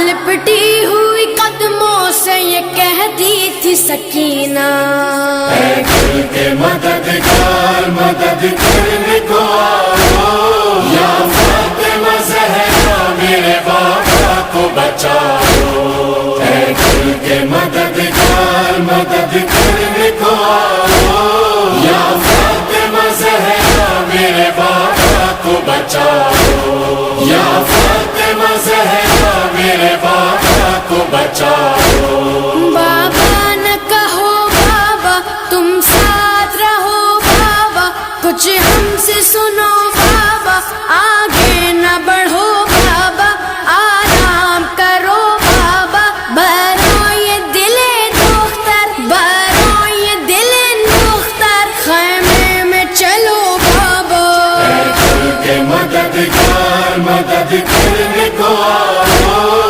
لپٹی ہوئی قدموں سے یہ کہتی تھی سکینہ، اے دل کے مددگار مدد کرنے کو آؤ، یا فاطمہ زہرا میرے بابا کو بچاؤ، اے دل کے مددگار مدد کرنے کو آؤ، یا فاطمہ زہرا میرے بابا کو بچاؤ، یا فاطمہ زہرا میرے بابا کو بچاؤ۔